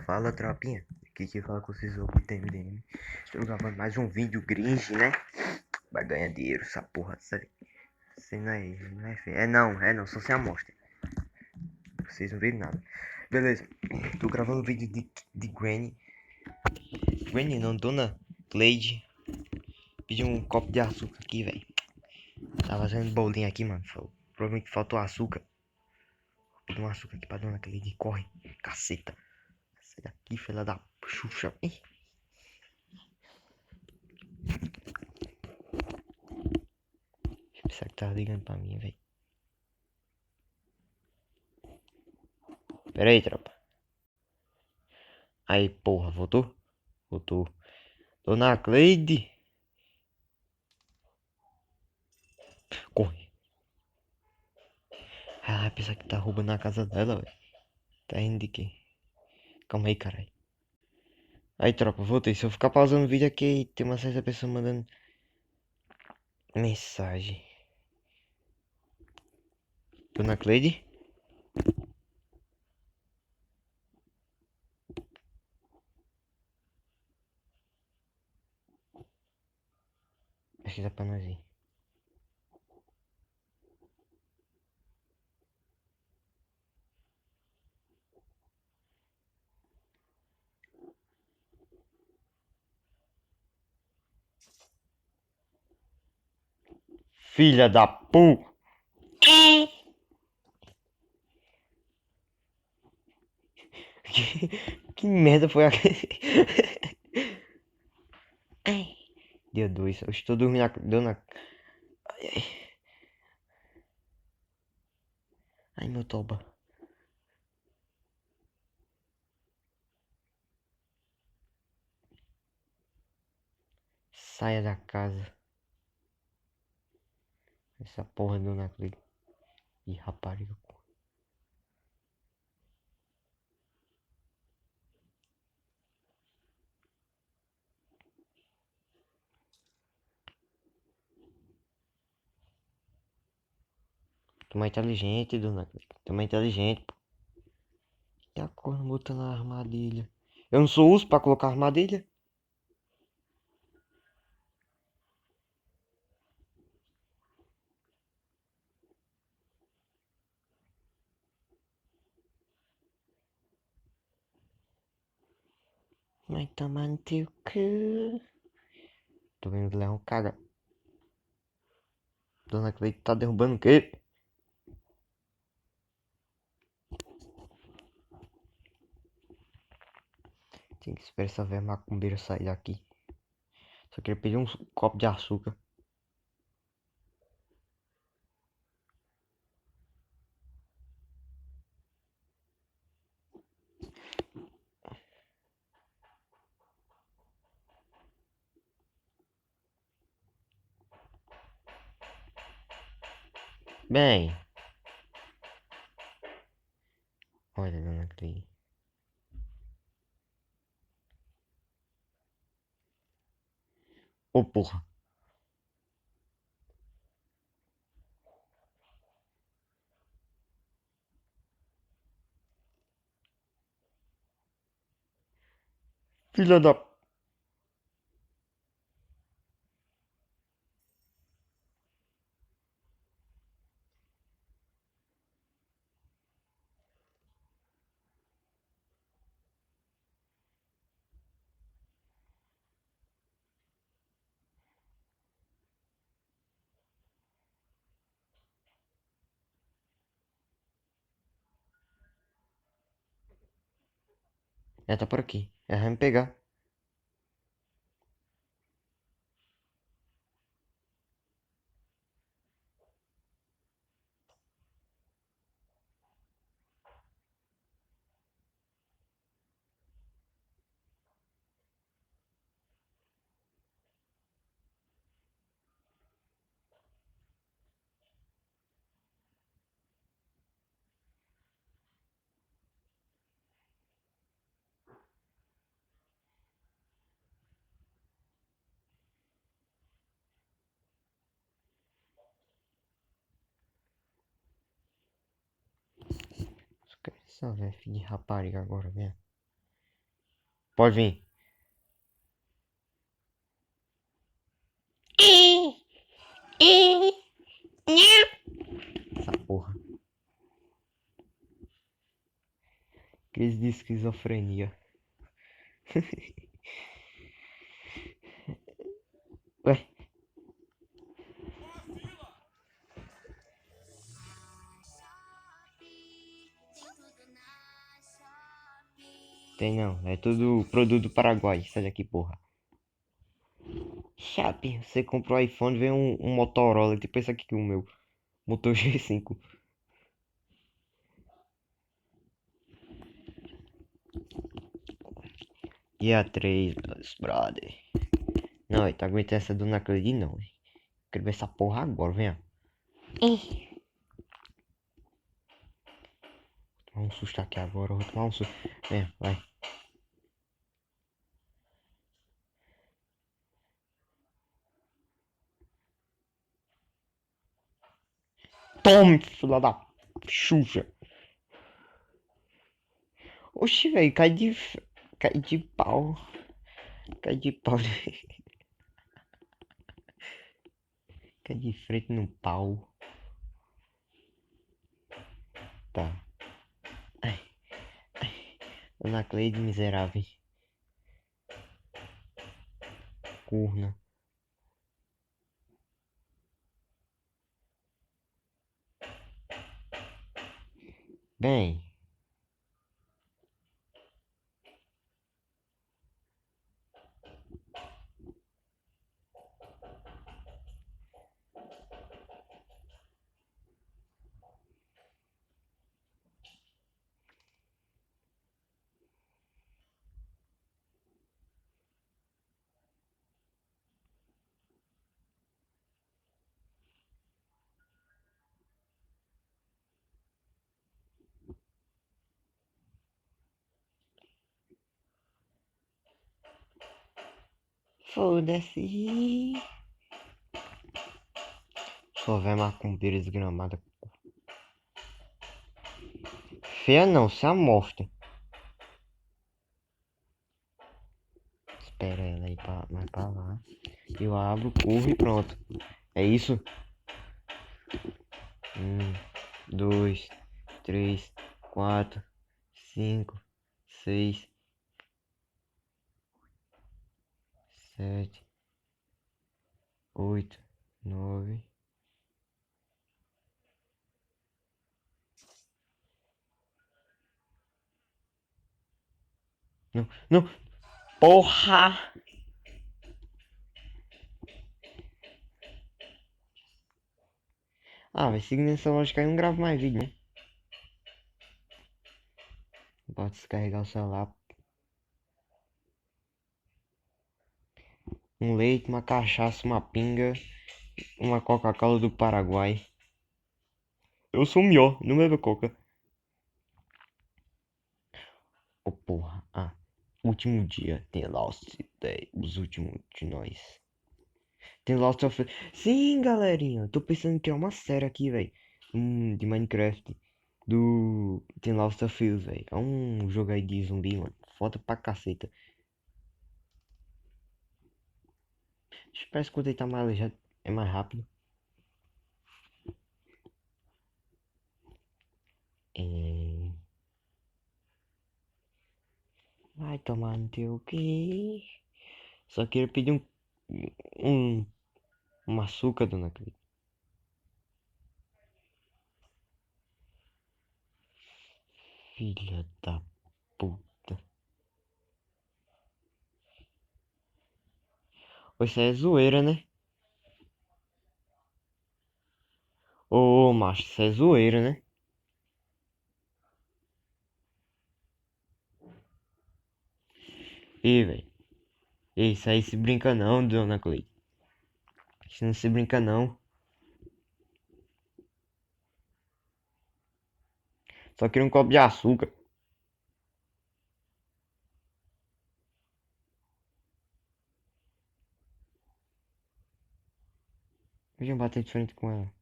Fala, tropinha. Aqui que fala com vocês o TMDM. Estou gravando mais um vídeo gringe, né? Vai ganhar dinheiro essa porra, sério. Você não é feio. É não, só sem amostra. Vocês não viram nada. Beleza, tô gravando um vídeo de Granny. Granny não, Dona Cleide. Pedi um copo de açúcar aqui, velho. Tava fazendo bolinho aqui, mano. Provavelmente faltou açúcar. Vou pedir um açúcar aqui pra Dona Cleide. Corre, caceta. Sai daqui, filha da Xuxa. Ih. Será que tá ligando pra mim, velho? Pera aí, tropa. Aí, porra, voltou? Voltou. Dona Cleide. Corre. Ela vai pensar que tá roubando a casa dela, velho. Tá indo de quê? Calma aí, caralho. Aí, tropa, voltei. Se eu ficar pausando o vídeo aqui, tem uma certa pessoa mandando mensagem. Dona Cleide? Acho que dá pra nós ir. Filha da pu! Que merda foi aquele? Dia 2. Eu estou dormindo na... Dona... Ai, ai. Ai, meu toba. Saia da casa. Essa porra, Dona Cleide. Ih, rapariga. Tu mais inteligente, Dona Cleide. Tu mais inteligente, pô. E a corno botando a armadilha. Eu não sou urso pra colocar armadilha? Vai tomar no teu cu. Tô vendo que ele é um caga. Dona Cleide tá derrubando o quê? Tem que esperar essa velha macumbeira sair daqui. Só queria pedir um copo de açúcar. Bem. Olha, Dona Cleide. Ô, porra. Filha da... Ela tá por aqui. Ela vai me pegar. Só quero essa velha filha de rapariga agora, velho. Pode vir. Essa porra. Crise de esquizofrenia. Ué, tem não. É tudo produto do Paraguai. Sai daqui, porra. Chape, você comprou o iPhone, vem um Motorola. Tipo esse aqui que o meu. Motor G5. Dia 3, meus brother. Não, tá aguentando essa do não acredito não. Véi. Quero ver essa porra agora, vem. Tomar um susto aqui agora, eu vou tomar um susto. Vem, vai. Tome, filha da Xuxa. Oxi, velho, cai de pau. Cai de pau. Cai de frente no pau. Tá. Ai, Dona Cleide miserável. Corna. Bem, foda-se. Sua véia macumbeira desgramada. Feia não, se amostra. Espera ela aí mais pra lá. Eu abro, corro e pronto. É isso? Um, dois, três, quatro, cinco, seis, sete, oito, nove. Não, não, porra! Ah, vai seguindo essa lógica aí, eu não gravo mais vídeo, né? Pode descarregar o celular. Um leite, uma cachaça, uma pinga, uma Coca-Cola do Paraguai. Eu sou o melhor, não bebo coca. Oh porra, último dia, tem Lost Day, os últimos de nós. Tem Lost of... Sim, galerinha, tô pensando em criar uma série aqui, velho. De Minecraft. Tem Lost of Us, velho. É um jogo aí de zumbi, mano. Foda pra caceta. Parece que quando ele tá mais aleijado, é mais rápido. É... Vai tomar no teu quê? Só queria pedir um, um açúcar, dona Cris. Filha da puta. Isso é zoeira, né? Ô, macho, isso é zoeira, né? Ih, velho. Isso aí se brinca não, dona Cleide. Isso não se brinca não. Só queria um copo de açúcar. Deixa eu bater de frente com ela.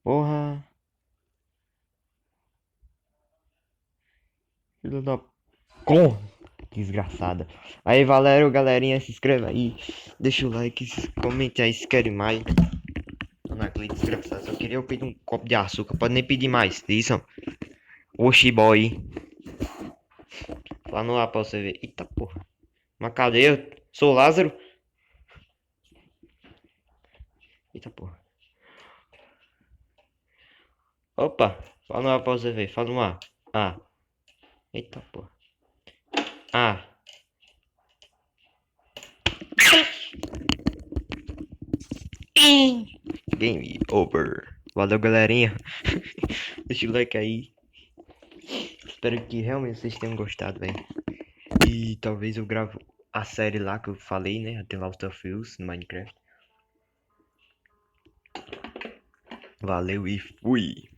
Porra. Filho da com desgraçada. Aí, valeu, galerinha, se inscreva aí. Deixa o like, comente aí se querem mais. Dona Cleide, desgraçada. Só queria eu pedir um copo de açúcar. Pode nem pedir mais. Isso. Oxi, boy. Lá no ar pra você ver. Eita porra. Mas cadê eu? Sou Lázaro? Eita porra. Opa. Fala no ar pra você ver. Fala no ar. Ah. Eita porra. Ah. Game over. Valeu, galerinha. Deixa o like aí. Espero que realmente vocês tenham gostado, velho. E talvez eu gravo a série lá que eu falei, né? The Last of Us no Minecraft. Valeu e fui!